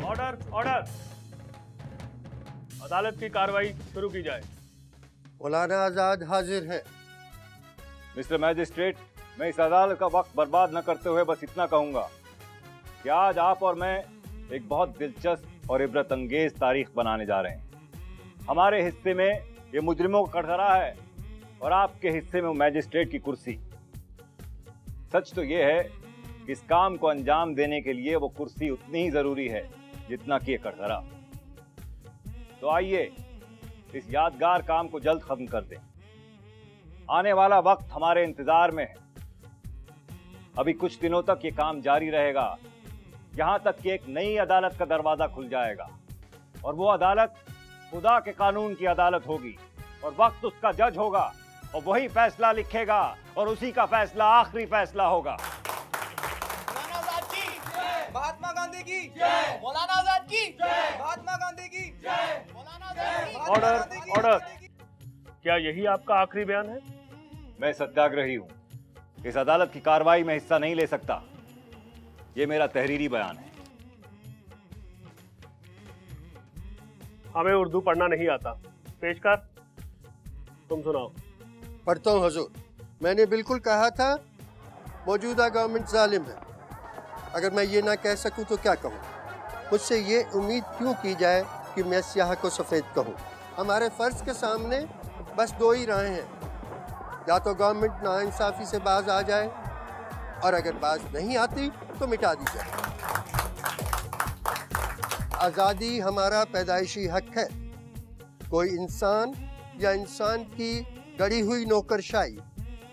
Order order. अदालत की कार्रवाई शुरू की जाए। मौलाना आजाद हाजिर है। मिस्टर मैजिस्ट्रेट, मैं इस अदालत का वक्त बर्बाद न करते हुए बस इतना कहूंगा कि आज आप और मैं एक बहुत दिलचस्प और इबरत अंगेज तारीख बनाने जा रहे हैं। हमारे हिस्से में ये मुजरिमों का कटघरा है और आपके हिस्से में मैजिस्ट्रेट की कुर्सी। सच तो ये है कि इस काम को अंजाम देने के लिए वो कुर्सी उतनी ही जरूरी है जितना कि ये कटघरा। तो आइए इस यादगार काम को जल्द खत्म कर दें। आने वाला वक्त हमारे इंतजार में है। अभी कुछ दिनों तक ये काम जारी रहेगा, यहां तक कि एक नई अदालत का दरवाजा खुल जाएगा और वो अदालत खुदा के कानून की अदालत होगी और वक्त उसका जज होगा और वही फैसला लिखेगा और उसी का फैसला आखिरी फैसला होगा। मौलाना आजाद की जय, महात्मा गांधी की जय, मौलाना आजाद की जय, महात्मा गांधी की जय, मौलाना आजाद की। Order order. क्या यही आपका आखिरी बयान है? मैं सत्याग्रही हूं, इस अदालत की कार्रवाई में हिस्सा नहीं ले सकता। ये मेरा तहरीरी बयान है। हमें उर्दू पढ़ना नहीं आता। पेश कर, तुम सुनाओ। पढ़ता हूँ हुजूर। मैंने बिल्कुल कहा था मौजूदा गवर्नमेंट जालिम है। अगर मैं ये ना कह सकूं तो क्या कहूँ? मुझसे ये उम्मीद क्यों की जाए कि मैं स्याह को सफ़ेद कहूँ? हमारे फ़र्ज के सामने बस दो ही राहें हैं, या तो गवर्नमेंट नाइंसाफ़ी से बाज आ जाए और अगर बाज नहीं आती तो मिटा दी जाए। आज़ादी हमारा पैदाइशी हक है। कोई इंसान या इंसान की गढ़ी हुई नौकरशाही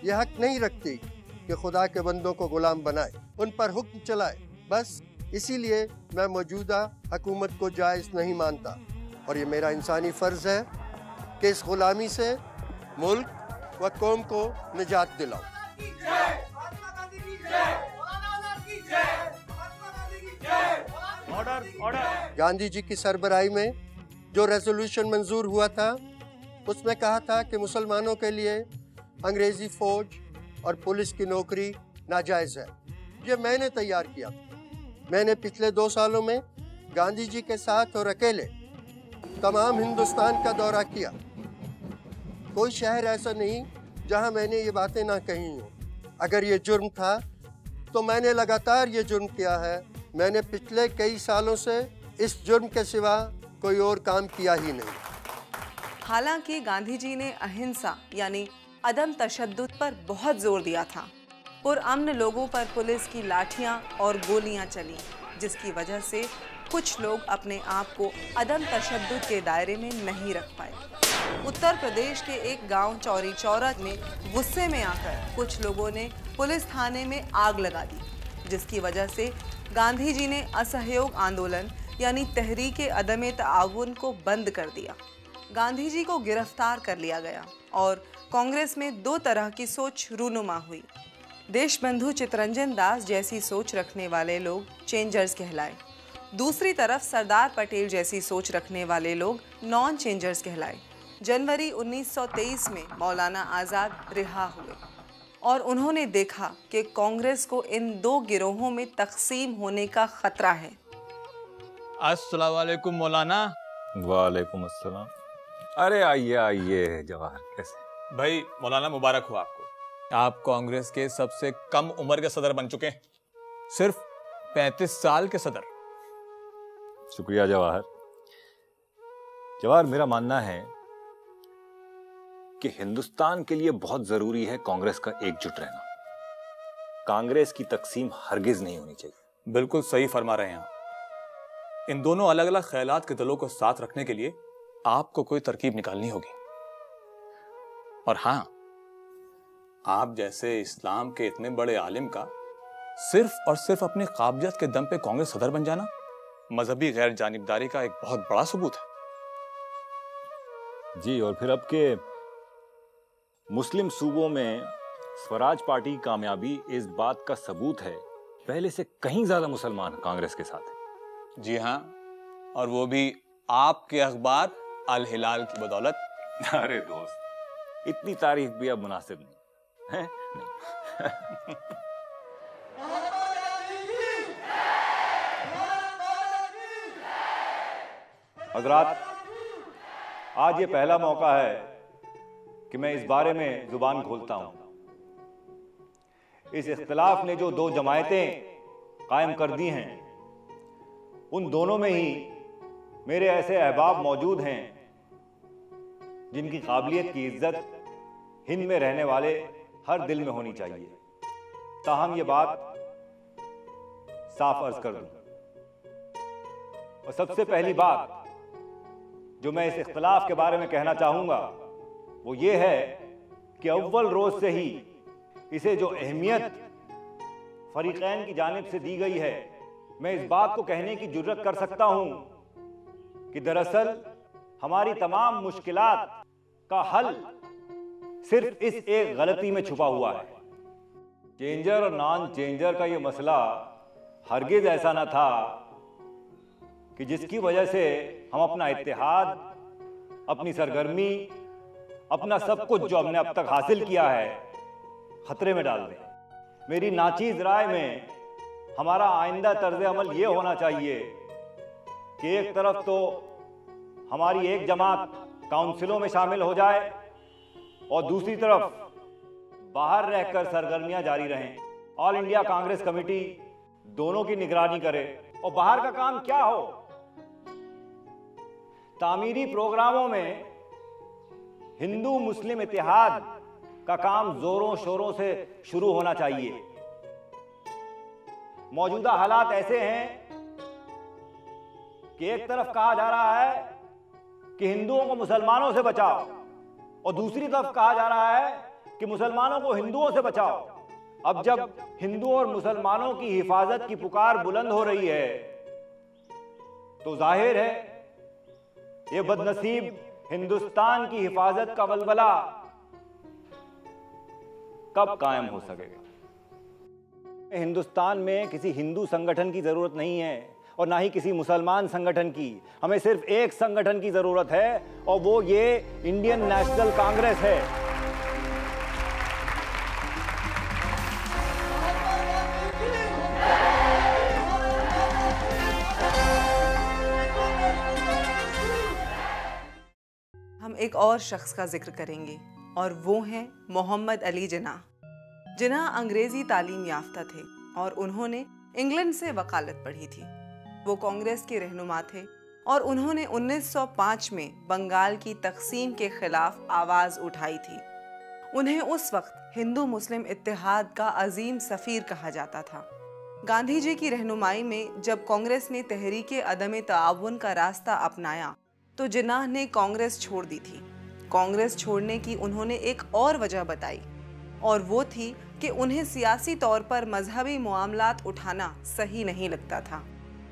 यह हक नहीं रखती कि खुदा के बंदों को गुलाम बनाए, उन पर हुक्म चलाए। बस इसीलिए मैं मौजूदा हुकूमत को जायज़ नहीं मानता और ये मेरा इंसानी फ़र्ज़ है कि इस गुलामी से मुल्क व कौम को निजात दिलाऊं। Order order. गांधी जी की सरबराही में जो रेजोल्यूशन मंजूर हुआ था उसमें कहा था कि मुसलमानों के लिए अंग्रेज़ी फ़ौज और पुलिस की नौकरी नाजायज़ है। ये मैंने तैयार किया। मैंने पिछले 2 सालों में गांधी जी के साथ और अकेले तमाम हिंदुस्तान का दौरा किया। कोई शहर ऐसा नहीं जहां मैंने ये बातें ना कही हों। अगर ये जुर्म था तो मैंने लगातार ये जुर्म किया है। मैंने पिछले कई सालों से इस जुर्म के सिवा कोई और काम किया ही नहीं। हालांकि गांधी जी ने अहिंसा यानी अदम तशद्दुद पर बहुत जोर दिया था। पुरअमन लोगों पर पुलिस की लाठियां और गोलियां चली, जिसकी वजह से कुछ लोग अपने आप को अदम तशद्दुद के दायरे में नहीं रख पाए। उत्तर प्रदेश के एक गांव चौरी चौरा में गुस्से में आकर कुछ लोगों ने पुलिस थाने में आग लगा दी, जिसकी वजह से गांधी जी ने असहयोग आंदोलन यानी तहरीके अदम ताउन को बंद कर दिया। गांधी जी को गिरफ्तार कर लिया गया और कांग्रेस में 2 तरह की सोच रूनुमा हुई। देशबंधु चित्तरंजन दास जैसी सोच रखने वाले लोग चेंजर्स कहलाए। दूसरी तरफ सरदार पटेल जैसी सोच रखने वाले लोग नॉन चेंजर्स कहलाए। जनवरी 1923 में मौलाना आज़ाद रिहा हुए और उन्होंने देखा कि कांग्रेस को इन 2 गिरोहों में तकसीम होने का खतरा है। अस्सलाम वालेकुम मौलाना। वालेकुम अस्सलाम। अरे आइए आइए जवाहर, कैसे भाई मौलाना मुबारक हो आपको। आप कांग्रेस के सबसे कम उम्र के सदर बन चुके हैं, सिर्फ 35 साल के सदर। शुक्रिया जवाहर। जवाहर, मेरा मानना है कि हिंदुस्तान के लिए बहुत जरूरी है कांग्रेस का एकजुट रहना। कांग्रेस की तकसीम हरगिज नहीं होनी चाहिए। बिल्कुल सही फरमा रहे हैं आप। इन दोनों अलग अलग ख्यालात के दलों को साथ रखने के लिए आपको कोई तरकीब निकालनी होगी। और हाँ, आप जैसे इस्लाम के इतने बड़े आलिम का सिर्फ और सिर्फ अपनी काबिलियत के दम पे कांग्रेस सदर बन जाना मजहबी गैर जानिबदारी का एक बहुत बड़ा सबूत है। जी, और फिर अब के मुस्लिम सूबों में स्वराज पार्टी की कामयाबी इस बात का सबूत है, पहले से कहीं ज्यादा मुसलमान कांग्रेस के साथ है। जी हाँ, और वो भी आपके अखबार अल हिलाल की बदौलत। अरे दोस्त, इतनी तारीफ भी अब मुनासिब नहीं है। नहीं। हज़रात, आज ये पहला मौका है कि मैं इस बारे में जुबान खोलता हूं। इस इख्तिलाफ ने जो दो जमायतें कायम कर दी हैं, उन दोनों में ही मेरे ऐसे अहबाब मौजूद हैं जिनकी काबिलियत की इज्जत हिंद में रहने वाले हर दिल में होनी चाहिए। ताहम ये बात साफ अर्ज कर दूं, और सबसे पहली बात जो मैं इस इख्तिलाफ के बारे में कहना चाहूंगा वो ये है कि अव्वल रोज से ही इसे जो अहमियत फरीकैन की जानिब से दी गई है, मैं इस बात को कहने की जुर्रत कर सकता हूं कि दरअसल हमारी तमाम मुश्किलात का हल सिर्फ इस एक गलती में छुपा हुआ है। चेंजर और नॉन चेंजर का ये मसला हरगिज ऐसा ना था कि जिसकी वजह से हम अपना इत्तेहाद, अपनी सरगर्मी, अपना सब कुछ जो हमने अब तक हासिल किया है खतरे में डाल दें। मेरी नाचीज राय में हमारा आइंदा तर्ज अमल ये होना चाहिए कि एक तरफ तो हमारी एक जमात काउंसिलों में शामिल हो जाए और दूसरी तरफ बाहर रहकर सरगर्मियां जारी रहें। ऑल इंडिया कांग्रेस कमेटी दोनों की निगरानी करे। और बाहर का काम क्या हो, तामीरी प्रोग्रामों में हिंदू मुस्लिम इत्तेहाद का काम जोरों शोरों से शुरू होना चाहिए। मौजूदा हालात ऐसे हैं कि एक तरफ कहा जा रहा है कि हिंदुओं को मुसलमानों से बचाओ और दूसरी तरफ कहा जा रहा है कि मुसलमानों को हिंदुओं से बचाओ। अब जब हिंदुओं और मुसलमानों की हिफाजत की पुकार बुलंद हो रही है तो जाहिर है ये बदनसीब हिंदुस्तान की हिफाजत का बलबला कब कायम हो सकेगा। हिंदुस्तान में किसी हिंदू संगठन की जरूरत नहीं है और ना ही किसी मुसलमान संगठन की। हमें सिर्फ एक संगठन की जरूरत है और वो ये इंडियन नेशनल कांग्रेस है। हम एक और शख्स का जिक्र करेंगे और वो हैं मोहम्मद अली जिन्नाह। जिन्नाह अंग्रेजी तालीम याफ्ता थे और उन्होंने इंग्लैंड से वकालत पढ़ी थी। वो कांग्रेस के रहनुमा थे और उन्होंने 1905 में बंगाल की तकसीम के खिलाफ आवाज़ उठाई थी। उन्हें उस वक्त हिंदू मुस्लिम इत्तेहाद का अजीम सफ़ीर कहा जाता था। गांधी जी की रहनुमाई में जब कांग्रेस ने तहरीके अदम ताउन का रास्ता अपनाया तो जिन्नाह ने कांग्रेस छोड़ दी थी। कांग्रेस छोड़ने की उन्होंने एक और वजह बताई और वो थी कि उन्हें सियासी तौर पर मजहबी मामलात उठाना सही नहीं लगता था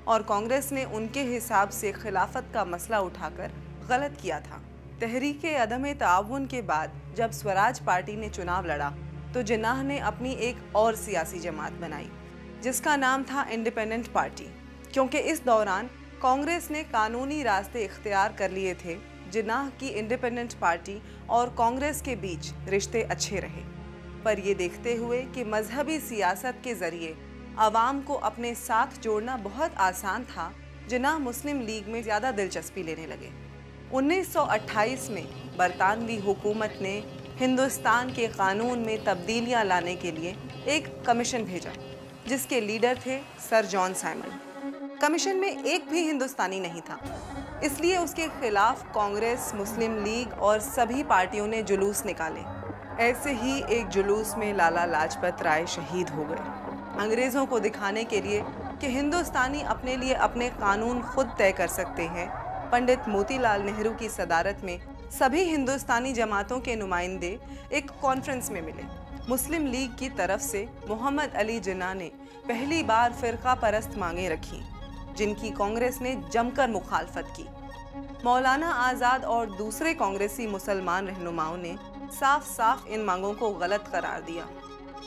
और कांग्रेस ने उनके हिसाब से खिलाफत का मसला उठाकर गलत किया था। तहरीके अदम ताउन के बाद जब स्वराज पार्टी ने चुनाव लड़ा तो जिन्नाह ने अपनी एक और सियासी जमात बनाई जिसका नाम था इंडिपेंडेंट पार्टी, क्योंकि इस दौरान कांग्रेस ने कानूनी रास्ते इख्तियार कर लिए थे। जिन्नाह की इंडिपेंडेंट पार्टी और कांग्रेस के बीच रिश्ते अच्छे रहे, पर ये देखते हुए कि मजहबी सियासत के जरिए अवाम को अपने साथ जोड़ना बहुत आसान था, जिन्नाह मुस्लिम लीग में ज़्यादा दिलचस्पी लेने लगे। 1928 में बरतानवी हुकूमत ने हिंदुस्तान के कानून में तब्दीलियां लाने के लिए एक कमीशन भेजा जिसके लीडर थे सर जॉन साइमन। कमीशन में एक भी हिंदुस्तानी नहीं था, इसलिए उसके खिलाफ कांग्रेस, मुस्लिम लीग और सभी पार्टियों ने जुलूस निकाले। ऐसे ही एक जुलूस में लाला लाजपत राय शहीद हो गए। अंग्रेज़ों को दिखाने के लिए कि हिंदुस्तानी अपने लिए अपने कानून खुद तय कर सकते हैं, पंडित मोतीलाल नेहरू की सदारत में सभी हिंदुस्तानी जमातों के नुमाइंदे एक कॉन्फ्रेंस में मिले। मुस्लिम लीग की तरफ से मोहम्मद अली जिन्नाह ने पहली बार फ़िरका परस्त मांगें रखी जिनकी कांग्रेस ने जमकर मुखालफत की। मौलाना आज़ाद और दूसरे कांग्रेसी मुसलमान रहनुमाओं ने साफ साफ इन मांगों को गलत करार दिया।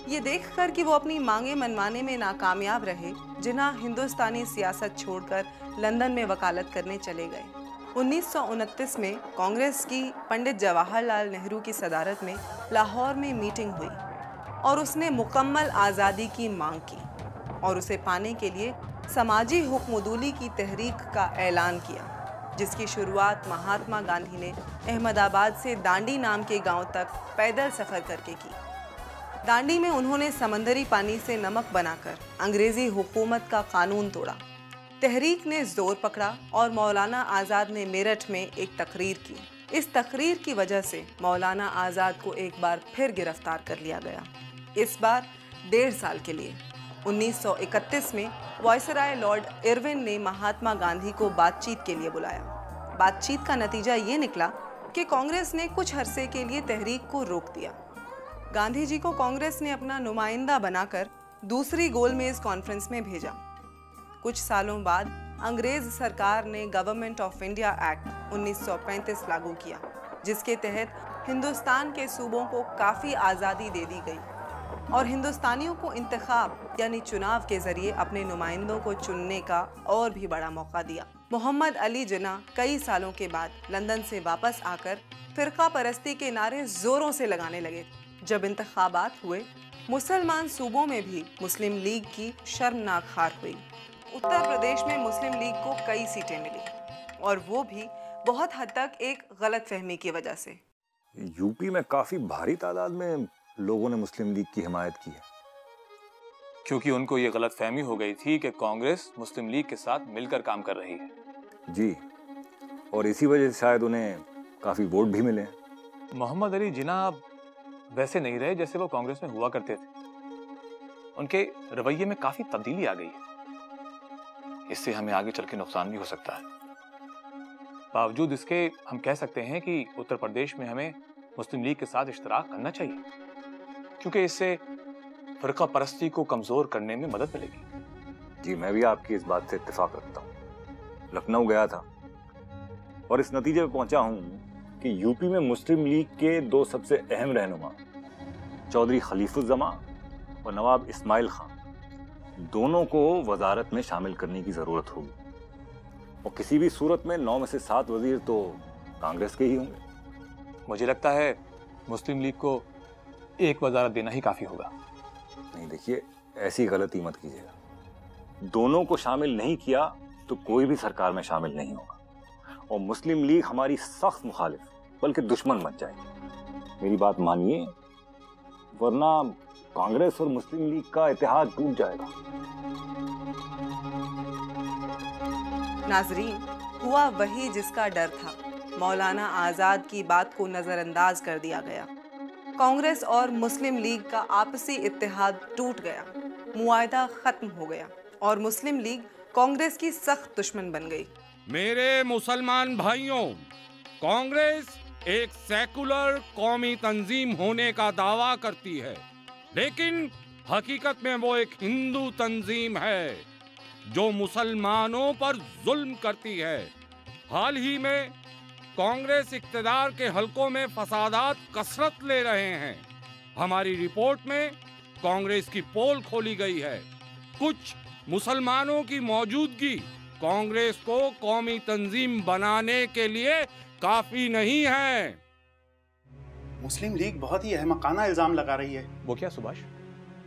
ये देखकर कि वो अपनी मांगें मनवाने में नाकामयाब रहे, जिन्नाह हिंदुस्तानी सियासत छोड़कर लंदन में वकालत करने चले गए। 1929 में कांग्रेस की पंडित जवाहरलाल नेहरू की सदारत में लाहौर में मीटिंग हुई और उसने मुकम्मल आज़ादी की मांग की और उसे पाने के लिए समाजी हुक्मदूली की तहरीक का ऐलान किया। जिसकी शुरुआत महात्मा गांधी ने अहमदाबाद से दांडी नाम के गांव तक पैदल सफर करके की। दांडी में उन्होंने समंदरी पानी से नमक बनाकर अंग्रेजी हुकूमत का कानून तोड़ा। तहरीक ने जोर पकड़ा और मौलाना आज़ाद ने मेरठ में एक तकरीर की। इस तकरीर की वजह से मौलाना आज़ाद को एक बार फिर गिरफ्तार कर लिया गया, इस बार 1.5 साल के लिए। 1931 में वायसराय लॉर्ड इरविन ने महात्मा गांधी को बातचीत के लिए बुलाया। बातचीत का नतीजा ये निकला कि कांग्रेस ने कुछ अरसे के लिए तहरीक को रोक दिया। गांधी जी को कांग्रेस ने अपना नुमाइंदा बनाकर दूसरी गोलमेज कॉन्फ्रेंस में भेजा। कुछ सालों बाद अंग्रेज सरकार ने गवर्नमेंट ऑफ इंडिया एक्ट 1935 लागू किया, जिसके तहत हिंदुस्तान के सूबों को काफ़ी आज़ादी दे दी गई और हिंदुस्तानियों को इंतखाब यानी चुनाव के जरिए अपने नुमाइंदों को चुनने का और भी बड़ा मौका दिया। मोहम्मद अली जिन्ना कई सालों के बाद लंदन से वापस आकर फिरका परस्ती के नारे जोरों से लगाने लगे। जब इंतखाबात हुए, मुसलमान सूबों में भी मुस्लिम लीग की शर्मनाक हार हुई। उत्तर प्रदेश में मुस्लिम लीग को कई सीटें मिली और वो भी बहुत हद तक एक गलतफहमी की वजह से। यूपी में काफी भारी तादाद में लोगों ने मुस्लिम लीग की हिमायत की है, क्योंकि उनको ये गलतफहमी हो गई थी कि कांग्रेस मुस्लिम लीग के साथ मिलकर काम कर रही है। जी, और इसी वजह से शायद उन्हें काफी वोट भी मिले। मोहम्मद अली जिन्ना वैसे नहीं रहे जैसे वो कांग्रेस में हुआ करते थे। उनके रवैये में काफी तब्दीली आ गई है। इससे हमें आगे चल के नुकसान भी हो सकता है। बावजूद इसके हम कह सकते हैं कि उत्तर प्रदेश में हमें मुस्लिम लीग के साथ इश्तराक करना चाहिए, क्योंकि इससे फिरका परस्ती को कमजोर करने में मदद मिलेगी। जी, मैं भी आपकी इस बात से इत्तेफाक रखता हूँ। लखनऊ गया था और इस नतीजे पे पहुंचा हूँ कि यूपी में मुस्लिम लीग के 2 सबसे अहम रहनुमा चौधरी खलीफुज़्ज़मा और नवाब इस्माइल खान, दोनों को वजारत में शामिल करने की जरूरत होगी। और किसी भी सूरत में 9 में से 7 वजीर तो कांग्रेस के ही होंगे। मुझे लगता है मुस्लिम लीग को एक वजारत देना ही काफी होगा। नहीं, देखिए, ऐसी गलती मत कीजिएगा। दोनों को शामिल नहीं किया तो कोई भी सरकार में शामिल नहीं होगा और मुस्लिम लीग हमारी सख्त मुखालिफ बल्कि दुश्मन बन जाएगी। मेरी बात मानिए, वरना कांग्रेस और मुस्लिम लीग का इत्तेहाद टूट जाएगा। नाजरीन, हुआ वही जिसका डर था। मौलाना आज़ाद की बात को नजरअंदाज कर दिया गया। कांग्रेस और मुस्लिम लीग का आपसी इत्तेहाद टूट गया, मुआहदा खत्म हो गया और मुस्लिम लीग कांग्रेस की सख्त दुश्मन बन गई। मेरे मुसलमान भाइयों, कांग्रेस एक सेकुलर कौमी तंजीम होने का दावा करती है, लेकिन हकीकत में वो एक हिंदू तंजीम है जो मुसलमानों पर जुल्म करती है। हाल ही में कांग्रेस इक्तदार के हलकों में फसादात कसरत ले रहे हैं। हमारी रिपोर्ट में कांग्रेस की पोल खोली गई है। कुछ मुसलमानों की मौजूदगी कांग्रेस को कौमी तंजीम बनाने के लिए काफी नहीं है। मुस्लिम लीग बहुत ही अहमकाना इल्जाम लगा रही है। वो क्या सुभाष?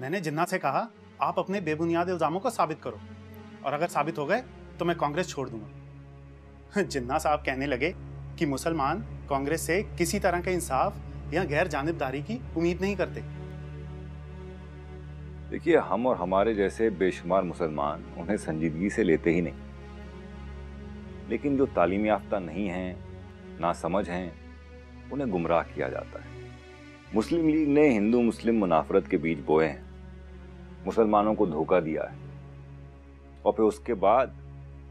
मैंने जिन्ना से कहा, आप अपने बेबुनियाद इल्जामों को साबित करो और अगर साबित हो गए तो मैं कांग्रेस छोड़ दूंगा। जिन्ना साहब कहने लगे कि मुसलमान कांग्रेस से किसी तरह के इंसाफ या गैर जानिबदारी की उम्मीद नहीं करते। देखिए, हम और हमारे जैसे बेशुमार मुसलमान उन्हें संजीदगी से लेते ही नहीं, लेकिन जो तालीम याफ्ता नहीं हैं, ना समझ हैं, उन्हें गुमराह किया जाता है। मुस्लिम लीग ने हिंदू मुस्लिम मुनाफरत के बीज बोए हैं, मुसलमानों को धोखा दिया है और फिर उसके बाद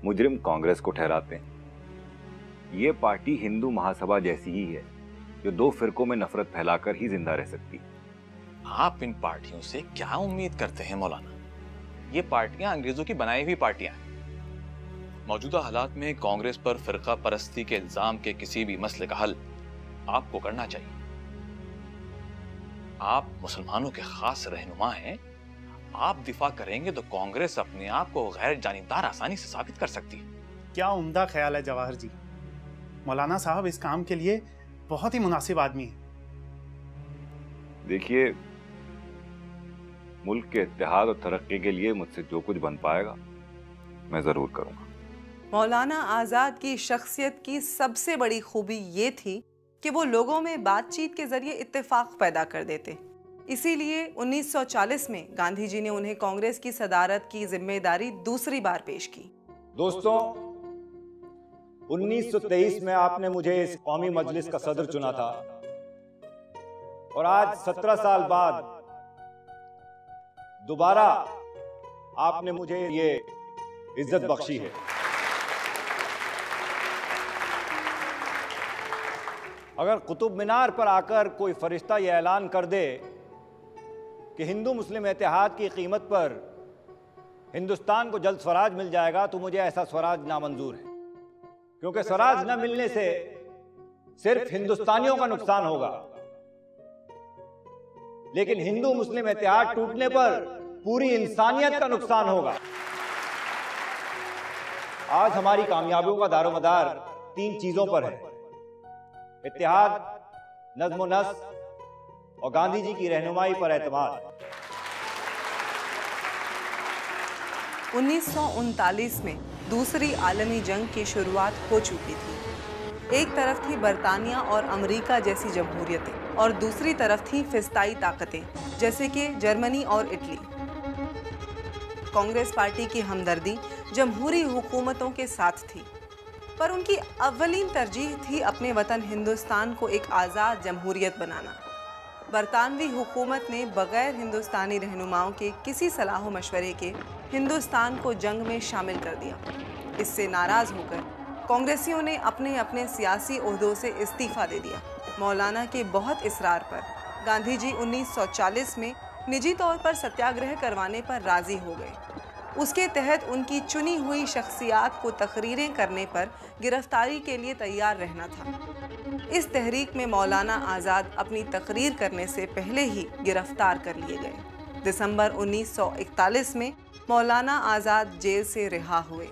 मुजरिम कांग्रेस को ठहराते हैं। ये पार्टी हिंदू महासभा जैसी ही है जो 2 फिरकों में नफरत फैलाकर ही जिंदा रह सकती है। आप इन पार्टियों से क्या उम्मीद करते हैं मौलाना? ये पार्टियां अंग्रेजों की बनाई हुई पार्टियां हैं। मौजूदा हालात में कांग्रेस पर फिरका परस्ती के इल्जाम के किसी भी मसले का हल आपको करना चाहिए। आप मुसलमानों के खास रहनुमा हैं। आप दिफा करेंगे तो कांग्रेस अपने आप को गैर जानिबदार आसानी से साबित कर सकती है। क्या उम्दा ख्याल है जवाहर जी। मौलाना साहब इस काम के लिए बहुत ही मुनासिब आदमी है। देखिए, मुल्क के इत्तेहाद और तरक्की के लिए मुझसे जो कुछ बन पाएगा मैं जरूर करूंगा। मौलाना आज़ाद की शख्सियत की सबसे बड़ी खूबी ये थी कि वो लोगों में बातचीत के जरिए इत्तेफाक पैदा कर देते। इसीलिए 1940 में गांधी जी ने उन्हें कांग्रेस की सदारत की जिम्मेदारी दूसरी बार पेश की। दोस्तों, 1923 में आपने मुझे इस कौमी मजलिस का सदर चुना था और आज 17 साल बाद दोबारा आपने मुझे ये इज्जत बख्शी है। अगर कुतुब मीनार पर आकर कोई फरिश्ता यह ऐलान कर दे कि हिंदू मुस्लिम इत्तेहाद की कीमत पर हिंदुस्तान को जल्द स्वराज मिल जाएगा, तो मुझे ऐसा स्वराज नामंजूर है, क्योंकि स्वराज न मिलने से सिर्फ हिंदुस्तानियों का नुकसान होगा, लेकिन हिंदू मुस्लिम इत्तेहाद टूटने पर पूरी इंसानियत का नुकसान होगा। आज हमारी कामयाबियों का दारोमदार 3 चीजों पर है: इत्तेहाद, नज़्म नस्क और गांधी जी की रहनुमाई पर एतमाद। 1939 में दूसरी आलमी जंग की शुरुआत हो चुकी थी। एक तरफ थी बरतानिया और अमेरिका जैसी जमहूरियतें और दूसरी तरफ थी फिस्ताई ताकतें जैसे कि जर्मनी और इटली। कांग्रेस पार्टी की हमदर्दी जमहूरी हुकूमतों के साथ थी, पर उनकी अव्वलीन तरजीह थी अपने वतन हिंदुस्तान को एक आज़ाद जमहूरियत बनाना। बरतानवी हुकूमत ने बग़ैर हिंदुस्तानी रहनुमाओं के किसी सलाह मशवरे के हिंदुस्तान को जंग में शामिल कर दिया। इससे नाराज़ होकर कांग्रेसियों ने अपने अपने सियासी ओहदों से इस्तीफ़ा दे दिया। मौलाना के बहुत इसरार पर गांधी जी 1940 में निजी तौर पर सत्याग्रह करवाने पर राज़ी हो गए। उसके तहत उनकी चुनी हुई शख्सियात को तकरीरें करने पर गिरफ्तारी के लिए तैयार रहना था। इस तहरीक में मौलाना आज़ाद अपनी तकरीर करने से पहले ही गिरफ्तार कर लिए गए। दिसंबर 1941 में मौलाना आज़ाद जेल से रिहा हुए।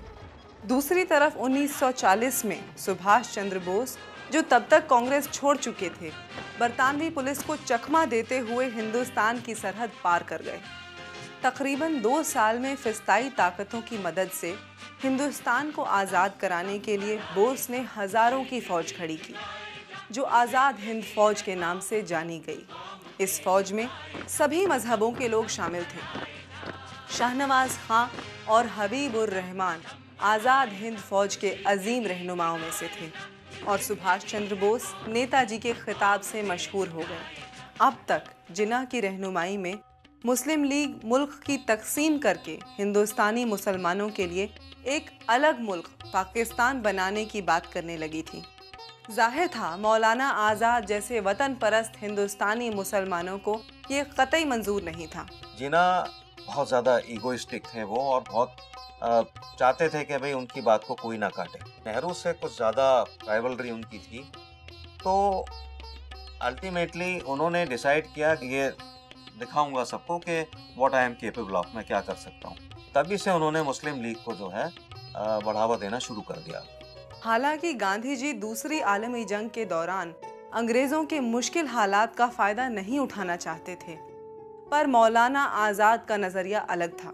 दूसरी तरफ 1940 में सुभाष चंद्र बोस, जो तब तक कांग्रेस छोड़ चुके थे, बरतानवी पुलिस को चकमा देते हुए हिंदुस्तान की सरहद पार कर गए। तकरीबन 2 साल में फिस्ताई ताकतों की मदद से हिंदुस्तान को आज़ाद कराने के लिए बोस ने हज़ारों की फ़ौज खड़ी की, जो आज़ाद हिंद फ़ौज के नाम से जानी गई। इस फ़ौज में सभी मजहबों के लोग शामिल थे। शाहनवाज खां और हबीबुर रहमान आज़ाद हिंद फ़ौज के अजीम रहनुमाओं में से थे और सुभाष चंद्र बोस नेताजी के खिताब से मशहूर हो गए। अब तक जिन्ना की रहनुमाई में मुस्लिम लीग मुल्क की तकसीम करके हिंदुस्तानी मुसलमानों के लिए एक अलग मुल्क पाकिस्तान बनाने की बात करने लगी थी। जाहिर था मौलाना आज़ाद जैसे वतन परस्त हिंदुस्तानी मुसलमानों को ये कतई मंजूर नहीं था। जिन्ना बहुत ज़्यादा ईगोइस्टिक थे वो, और बहुत चाहते थे कि भाई उनकी बात को कोई ना काटे। नेहरू से कुछ ज़्यादा राइवलरी उनकी थी, तो अल्टीमेटली उन्होंने डिसाइड किया कि ये दिखाऊंगा सबको कि what I am capable of, मैं क्या कर सकता हूँ। तभी से उन्होंने मुस्लिम लीग को जो है बढ़ावा देना शुरू कर दिया। हालांकि गांधी जी दूसरी आलमी जंग के दौरान अंग्रेजों के मुश्किल हालात का फायदा नहीं उठाना चाहते थे, पर मौलाना आज़ाद का नज़रिया अलग था।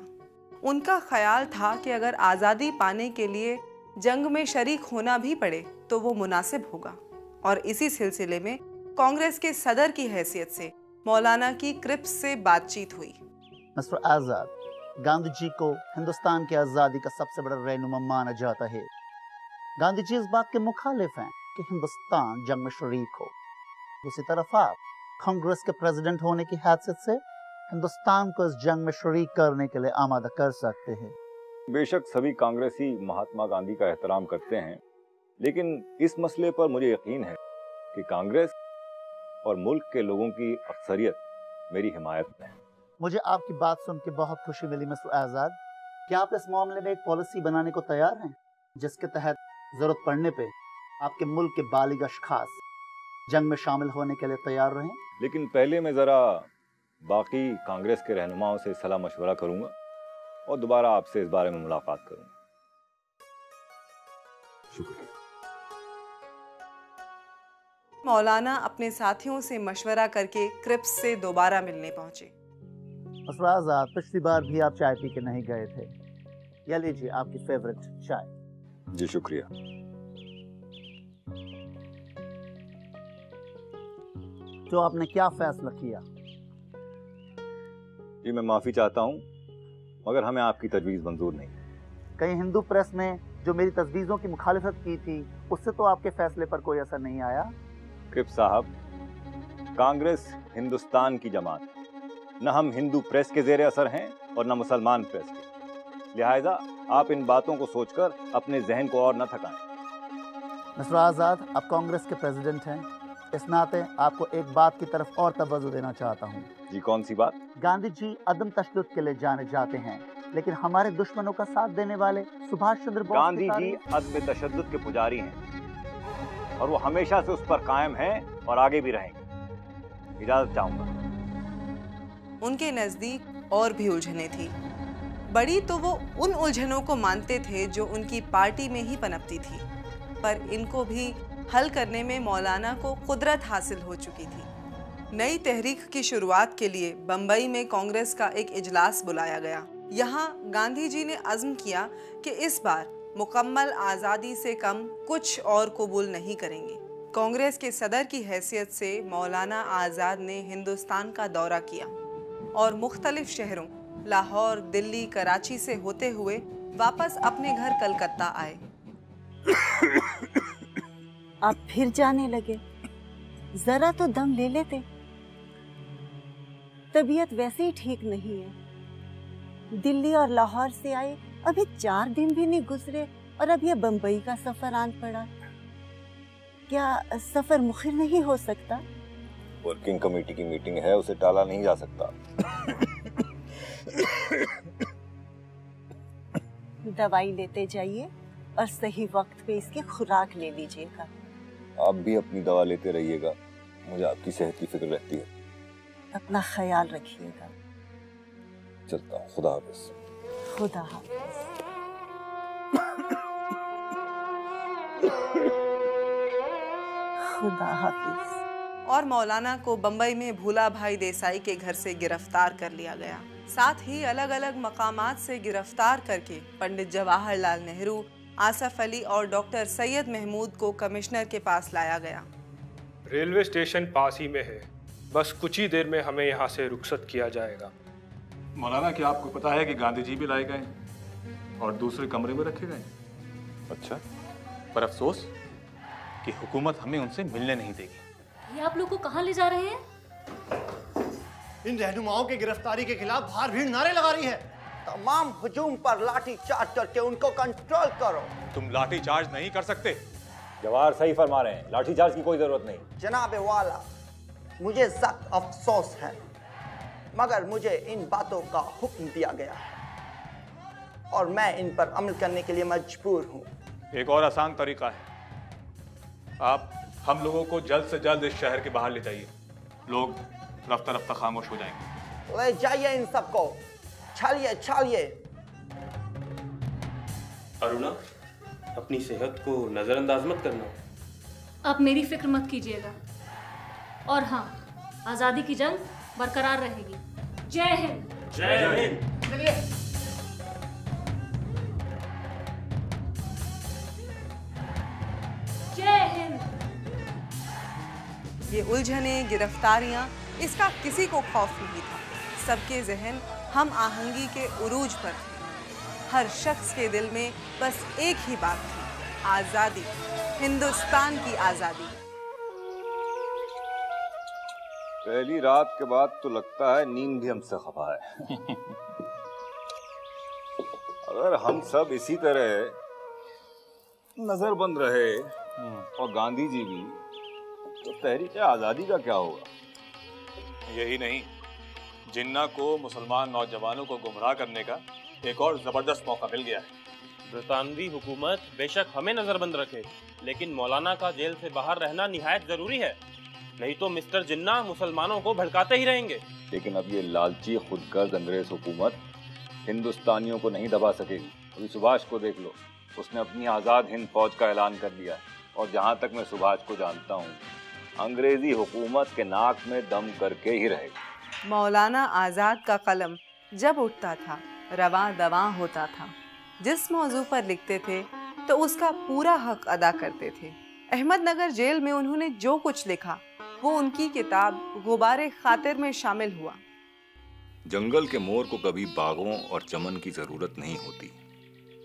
उनका ख्याल था कि अगर आज़ादी पाने के लिए जंग में शरीक होना भी पड़े तो वो मुनासिब होगा, और इसी सिलसिले में कांग्रेस के सदर की हैसियत से मौलाना की क्रिप्स से बातचीत हुई। मिस्टर आज़ाद, गांधी जी को हिंदुस्तान की आज़ादी का सबसे बड़ा रहनुमा माना जाता है। गांधी जी इस बात के मुखालिफ हैं कि हिंदुस्तान जंग में शरीक हो। दूसरी तरफ आप कांग्रेस के प्रेसिडेंट होने की हैसियत से हिंदुस्तान को इस जंग में शरीक करने के लिए आमादा कर सकते हैं। बेशक सभी कांग्रेसी महात्मा गांधी का एहतराम करते हैं, लेकिन इस मसले पर मुझे यकीन है कि कांग्रेस और मुल्क के लोगों की अक्सरियत मेरी हिमायत में है। मुझे आपकी बात सुन के बहुत खुशी मिली मिस्टर आज़ाद। क्या आप इस मामले में एक पॉलिसी बनाने को तैयार हैं जिसके तहत जरूरत पड़ने पे आपके मुल्क के बालिग अशखास जंग में शामिल होने के लिए तैयार रहें? लेकिन पहले मैं जरा बाकी कांग्रेस के रहनुमाओं से सलाह मशवरा करूंगा और दोबारा आपसे इस बारे में मुलाकात करूंगा। शुक्रिया। मौलाना अपने साथियों से मशवरा करके क्रिप्स से दोबारा मिलने पहुंचे। मिस्टर आज़ाद, पिछली बार भी आप चाय पी के नहीं गए थे। या लीजिए आपकी फेवरेट चाय। जी शुक्रिया। तो आपने क्या फैसला किया? जी मैं माफी चाहता हूँ, मगर हमें आपकी तजवीज़ मंजूर नहीं। कहीं हिंदू प्रेस ने जो मेरी तजवीज़ों की मुखालिफत की थी उससे तो आपके फैसले पर कोई असर नहीं आया? क्रिप साहब, कांग्रेस हिंदुस्तान की जमात है। न हम हिंदू प्रेस के जेर असर हैं और न मुसलमान प्रेस के। लिहाजा आप इन बातों को सोचकर अपने जहन को और न थकाएं। मिस्टर आज़ाद, आप कांग्रेस के प्रेसिडेंट हैं, इस नाते आपको एक बात की तरफ और तवज्जो देना चाहता हूँ। जी कौन सी बात? गांधी जी अदम तशद्दुद के लिए जाने जाते हैं, लेकिन हमारे दुश्मनों का साथ देने वाले सुभाष चंद्र बोस गांधी जी अदम तशद्दुद के पुजारी हैं और वो हमेशा से उस पर कायम हैं और आगे भी रहेंगे। इजाजत चाहूंगा। उनके नजदीक और भी उलझनें थी। बड़ी तो वो उन उलझनों को मानते थे जो उनकी पार्टी में ही पनपती थी, पर इनको भी हल करने में मौलाना को कुदरत हासिल हो चुकी थी। नई तहरीक की शुरुआत के लिए बम्बई में कांग्रेस का एक इजलास बुलाया गया। यहाँ गांधी जी ने अज़्म किया कि इस बार मुकम्मल आज़ादी से कम कुछ और कबूल नहीं करेंगे। कांग्रेस के सदर की हैसियत से मौलाना आज़ाद ने हिंदुस्तान का दौरा किया और मुख्तलिफ शहरों लाहौर, दिल्ली, कराची से होते हुए वापस अपने घर कलकत्ता आए। आप फिर जाने लगे, जरा तो दम ले लेते। तबीयत वैसे ही ठीक नहीं है। दिल्ली और लाहौर से आए अभी 4 दिन भी नहीं गुजरे और अब यह बंबई का सफर आन पड़ा। क्या सफर मुखिर नहीं हो सकता? वर्किंग कमेटी की मीटिंग है, उसे टाला नहीं जा सकता। दवाई लेते जाइए और सही वक्त पे इसकी खुराक ले लीजिएगा। आप भी अपनी दवा लेते रहिएगा, मुझे आपकी सेहत की फिक्र रहती है। अपना ख्याल रखिएगा। चलता हूँ, खुदा हाफिज। खुदा हाफिज। खुदा हाफिज। और मौलाना को बम्बई में भूला भाई देसाई के घर से गिरफ्तार कर लिया गया। साथ ही अलग अलग मकामात से गिरफ्तार करके पंडित जवाहरलाल नेहरू, आसफ अली और डॉक्टर सैयद महमूद को कमिश्नर के पास लाया गया। रेलवे स्टेशन पास ही में है, बस कुछ ही देर में हमें यहाँ से रुखसत किया जाएगा। मौलाना, क्या आपको पता है कि गांधी जी भी लाए गए और दूसरे कमरे में रखे गए? अच्छा, पर अफसोस कि हुकूमत हमें उनसे मिलने नहीं देगी। ये आप लोग को कहाँ ले जा रहे हैं? इन रहनुमाओं की गिरफ्तारी के खिलाफ बाहर भीड़ नारे लगा रही है। तमाम हुजूम पर लाठी चार्ज करके उनको कंट्रोल करो। तुम लाठी चार्ज नहीं कर सकते। जवाहर सही फरमा रहे हैं, लाठी चार्ज की कोई जरूरत नहीं। जनाब वाला, मुझे सख्त अफसोस है, मगर मुझे इन बातों का हुक्म दिया गया है और मैं इन पर अमल करने के लिए मजबूर हूँ। एक और आसान तरीका है, आप हम लोगों को जल्द से जल्द इस शहर के बाहर ले जाइए। लोग रफ्ता रफ्ता खामोश हो जाएंगे। ले जाइए इन सबको, छालिए छालिए। अरुणा, अपनी सेहत को नजरअंदाज मत करना। आप मेरी फिक्र मत कीजिएगा। और हाँ, आजादी की जंग बरकरार रहेगी। जय हिंद। जय हिंद। चलिए। जय हिंद। ये उलझने, गिरफ्तारियां, इसका किसी को खौफ नहीं था। सबके जहन हम आहंगी के उरूज पर थे। हर शख्स के दिल में बस एक ही बात थी, आज़ादी, हिंदुस्तान की आज़ादी। पहली रात के बाद तो लगता है नींद भी हमसे खफा है। अगर हम सब इसी तरह नजरबंद रहे और गांधी जी भी, तो तहरीक आज़ादी का क्या होगा? यही नहीं, जिन्ना को मुसलमान नौजवानों को गुमराह करने का एक और जबरदस्त मौका मिल गया है। बरतानवी हुकूमत बेशक हमें नजरबंद रखे, लेकिन मौलाना का जेल से बाहर रहना निहायत जरूरी है, नहीं तो मिस्टर जिन्ना मुसलमानों को भड़काते ही रहेंगे। लेकिन अब ये लालची खुदगर्ज अंग्रेज हुकूमत हिंदुस्तानियों को नहीं दबा सकेगी। अभी सुभाष को देख लो, उसने अपनी आज़ाद हिंद फौज का ऐलान कर दिया और जहाँ तक मैं सुभाष को जानता हूँ, अंग्रेजी हुकूमत के नाक में दम करके ही रहेगा। मौलाना आज़ाद का कलम जब उठता था, रवां दवां होता था। जिस मौजू पर लिखते थे तो उसका पूरा हक अदा करते थे। अहमदनगर जेल में उन्होंने जो कुछ लिखा वो उनकी किताब गुबारे खातिर में शामिल हुआ। जंगल के मोर को कभी बागों और चमन की जरूरत नहीं होती।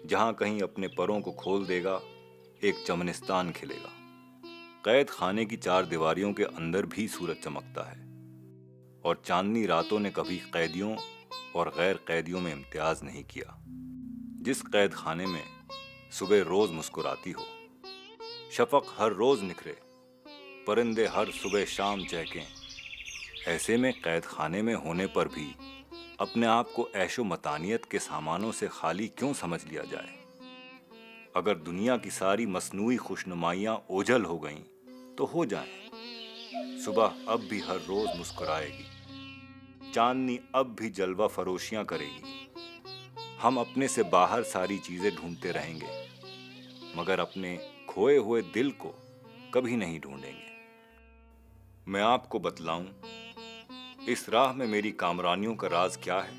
जहां कहीं अपने परों को खोल देगा एक चमनिस्तान खिलेगा। कैद खाने की चार दीवारियों के अंदर भी सूरज चमकता है और चांदनी रातों ने कभी कैदियों और गैर कैदियों में इम्तियाज नहीं किया। जिस कैद खाने में सुबह रोज मुस्कुराती हो, शफक हर रोज निखरे, परिंदे हर सुबह शाम चहकें, ऐसे में कैद खाने में होने पर भी अपने आप को ऐशो मतानियत के सामानों से खाली क्यों समझ लिया जाए। अगर दुनिया की सारी मसनूई खुशनुमाइयां ओझल हो गईं तो हो जाएं। सुबह अब भी हर रोज मुस्कुराएगी, चांदनी अब भी जलवा फरोशियां करेगी। हम अपने से बाहर सारी चीजें ढूंढते रहेंगे मगर अपने खोए हुए दिल को कभी नहीं ढूंढेंगे। मैं आपको बतलाऊं इस राह में मेरी कामरानियों का राज क्या है।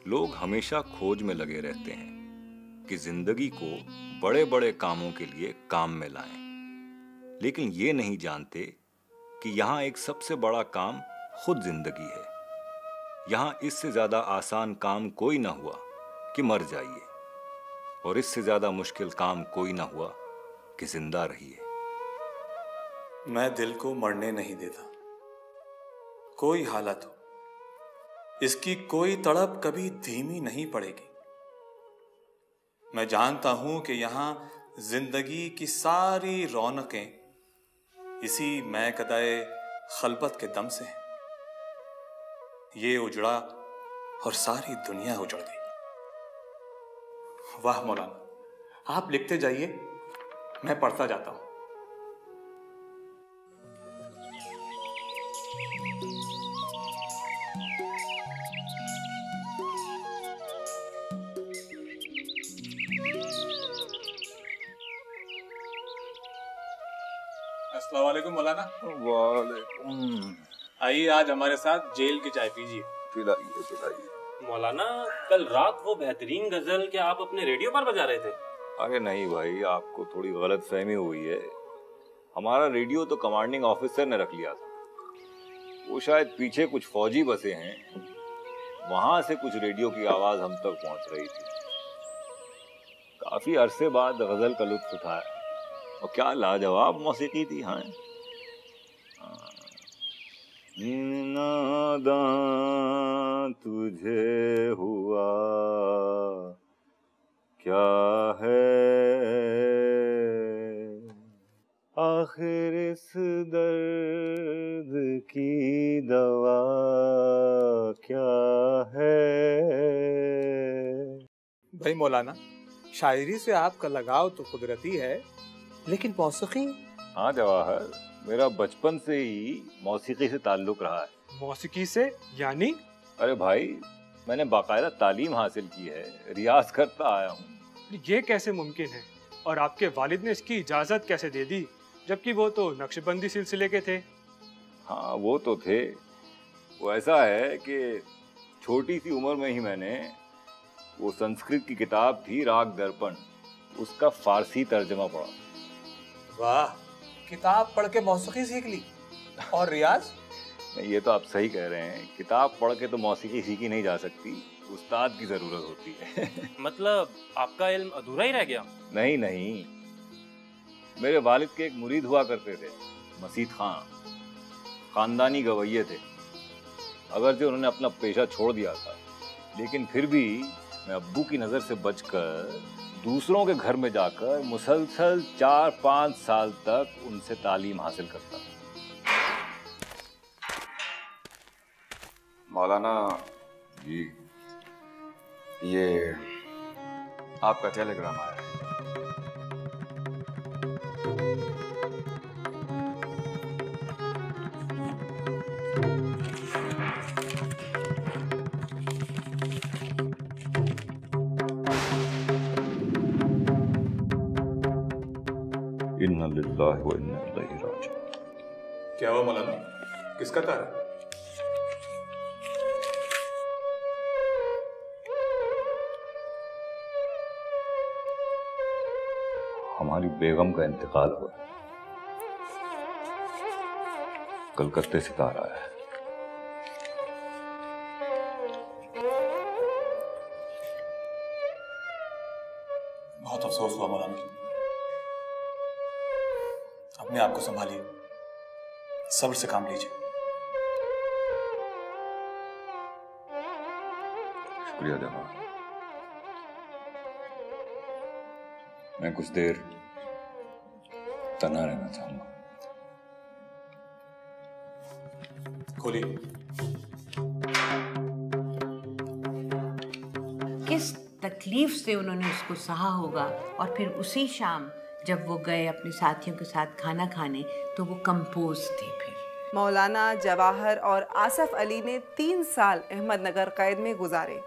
लोग हमेशा खोज में लगे रहते हैं कि जिंदगी को बड़े बड़े कामों के लिए काम में लाएं, लेकिन ये नहीं जानते कि यहाँ एक सबसे बड़ा काम खुद जिंदगी है। यहाँ इससे ज्यादा आसान काम कोई ना हुआ कि मर जाइए, और इससे ज्यादा मुश्किल काम कोई ना हुआ कि जिंदा रहिए। मैं दिल को मरने नहीं देता, कोई हालत हो, इसकी कोई तड़प कभी धीमी नहीं पड़ेगी। मैं जानता हूं कि यहां जिंदगी की सारी रौनकें इसी मैं कदाए खलबत के दम से हैं। ये उजड़ा और सारी दुनिया उजड़ गई। वाह मौलाना, आप लिखते जाइए, मैं पढ़ता जाता हूं। अस्सलाम वालेकुम मौलाना। वालेकुम। आइए आज हमारे साथ जेल की चाय पीजिए। पिलाइए पिलाइए। मौलाना, कल रात वो बेहतरीन गजल क्या आप अपने रेडियो पर बजा रहे थे? अरे नहीं भाई, आपको थोड़ी गलत फहमी हुई है। हमारा रेडियो तो कमांडिंग ऑफिसर ने रख लिया था। वो शायद पीछे कुछ फौजी बसे हैं, वहां से कुछ रेडियो की आवाज हम तक पहुंच रही थी। काफी अरसे बाद गजल का लुत्फ उठाया और क्या लाजवाब मौसीकी थी। हाँ, नादां तुझे हुआ क्या है, आखिर इस दर्द की दवा क्या है। भाई मौलाना, शायरी से आपका लगाव तो कुदरती है, लेकिन मौसीकी? हाँ जवाहर, मेरा बचपन से ही मौसीकी से ताल्लुक रहा है। मौसीकी से यानी? अरे भाई, मैंने बाकायदा तालीम हासिल की है, रियाज करता आया हूँ। ये कैसे मुमकिन है? और आपके वालिद ने इसकी इजाजत कैसे दे दी, जबकि वो तो नक्शबंदी सिलसिले के थे? हाँ वो तो थे। वो ऐसा है कि छोटी सी उम्र में ही मैंने वो संस्कृत की किताब थी राग दर्पण, उसका फारसी तर्जमा पढ़ा। वाह, किताब पढ़ के मौसीकी सीख ली। और रियाज? ये तो आप सही कह रहे हैं, किताब पढ़ के तो मौसीकी सीखी नहीं जा सकती, उस्ताद की जरूरत होती है। मतलब आपका इल्म अधूरा ही रह गया? नहीं नहीं, मेरे वालिद के एक मुरीद हुआ करते थे, मसीद खान, खानदानी गवैये थे। अगरचे उन्होंने अपना पेशा छोड़ दिया था, लेकिन फिर भी मैं अब्बू की नजर से बचकर दूसरों के घर में जाकर मुसलसल 4-5 साल तक उनसे तालीम हासिल करता था। मौलाना जी, ये आपका टेलीग्राम आया है। इन्ना लिल्लाहि व इन्ना इलैहि राजिऊन। क्या हुआ मौलाना, किसका तार है? तुम्हारी बेगम का इंतकाल हुआ, कलकत्ते से तार आया है। बहुत अफसोस हुआ मौलाना जी। अपने आप को संभालिए, सब्र से काम लीजिए। शुक्रिया जनाब। मैं कुछ देर तना रहना चाहूंगा। खोलिए। किस तकलीफ से उन्होंने उसको सहा होगा, और फिर उसी शाम जब वो गए अपने साथियों के साथ खाना खाने तो वो कंपोज थे। फिर मौलाना जवाहर और आसफ अली ने 3 साल अहमदनगर कैद में गुजारे।